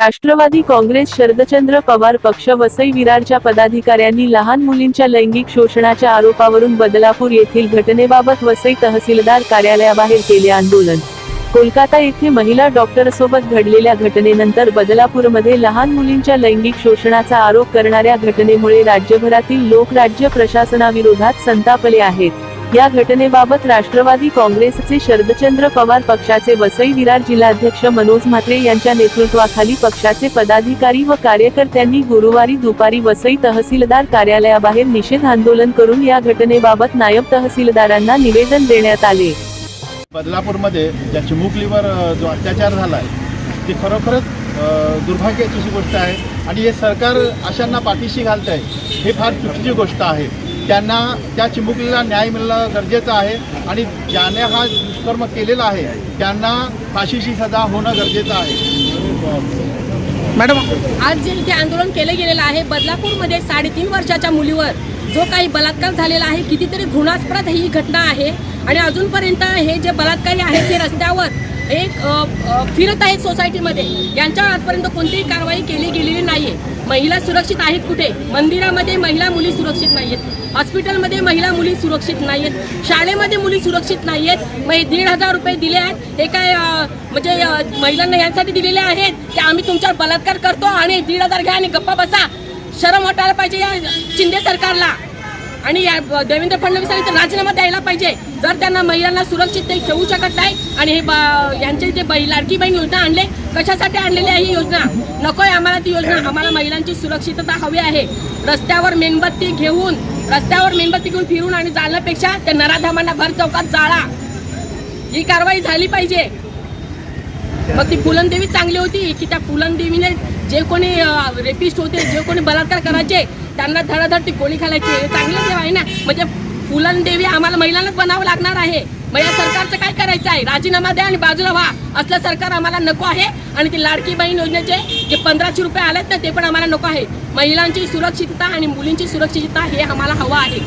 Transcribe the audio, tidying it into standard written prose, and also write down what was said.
राष्ट्रवादी काँग्रेस शरदचंद्र पवार पक्ष वसई विरारच्या पदाधिकाऱ्यांनी लहान मुलींच्या लैंगिक शोषणाच्या आरोपावरून बदलापूर येथील घटनेबाबत वसई तहसीलदार कार्यालयाबाहेर केले आंदोलन। कोलकाता येथे महिला डॉक्टरसोबत घडलेल्या घटनेनंतर बदलापूरमध्ये लहान मुलींच्या लैंगिक शोषणाचा आरोप करणाऱ्या घटनेमुळे राज्यभरातील लोक राज्य प्रशासनाविरोधात संतापले आहेत। या घटनेबाबत राष्ट्रवादी काँग्रेसचे शरदचंद्र पवार पक्षाचे वसई विरार जिल्हाध्यक्ष मनोज म्हात्रे यांच्या नेतृत्वाखाली पक्षाचे पदाधिकारी व कार्यकर्त्यांनी गुरुवारी दुपारी वसई तहसीलदार कार्यालयाबाहेर निषेध आंदोलन करून या घटनेबाबत नायब तहसीलदारांना निवेदन देण्यात आले। बदलापूरमध्ये ज्या चिमुकलीवर जो अत्याचार झाला आहे ती खरोखरच दुर्भाग्याची गोष्ट आहे आणि हे सरकार अशांना पाठीशी घालत आहे हे फार चुकीची गोष्ट आहे। त्यांना त्या चिमुकलीला न्याय मिळणं गरजेचं आहे आणि ज्याने हा दुष्कर्म केलेला आहे त्यांना फाशीची सजा होणं गरजेचं आहे। मॅडम, आज जे इथे आंदोलन केले गेलेलं आहे बदलापूरमध्ये 3.5 वर्षाच्या मुलीवर जो काही बलात्कार झालेला आहे, कितीतरी घृणास्पद ही घटना आहे आणि अजूनपर्यंत हे जे बलात्कारी आहेत ते रस्त्यावर एक फिरत आहेत सोसायटीमध्ये, यांच्यावर आजपर्यंत कोणतीही कारवाई केली गेलेली नाहीये। महिला सुरक्षित आहेत कुठे? मंदिरामध्ये महिला मुली सुरक्षित नाहीयेत, हॉस्पिटलमध्ये महिला मुली सुरक्षित नाहीयेत, शाळेमध्ये मुली सुरक्षित नाहीयेत। मग 1,500 रुपये दिले आहेत हे काय म्हणजे महिलांना यासाठी दिलेले आहेत की आम्ही तुमच्यावर बलात्कार करतो आणि 1,500 घ्या आणि गप्पा बसा? शरम वाटायला पाहिजे या शिंदे सरकारला आणि देवेंद्र फडणवीसांनी तर राजीनामा द्यायला पाहिजे जर त्यांना महिलांना सुरक्षित ते ठेवू शकत नाही। आणि हे यांचे जे लाडकी बहीण योजना आणले, कशासाठी आणलेली आहे ही योजना? नकोय आम्हाला ती योजना। आम्हाला महिलांची सुरक्षितता हवी आहे। रस्त्यावर मेणबत्ती घेऊन फिरून आणि जाळण्यापेक्षा त्या नराधामांना भर चौकात जाळा, ही कारवाई झाली पाहिजे। मग ती फुलनदेवी चांगली होती की त्या फुलनदेवीने जे कोणी रेपिस्ट होते, जे कोणी बलात्कार करायचे त्यांना धडाधड ती गोळी घालायची? हे चांगलं देव आहे ना? म्हणजे फुलनदेवी आम्हाला महिलांनाच बनावं लागणार आहे। मग या सरकारचं काय करायचं आहे? राजीनामा द्या आणि बाजूला व्हा। असलं सरकार आम्हाला नको आहे आणि ती लाडकी बहीण योजनेचे जे 1500 रुपये आलेत ना ते पण आम्हाला नको आहे। महिलांची सुरक्षितता आणि मुलींची सुरक्षितता हे आम्हाला हवं आहे।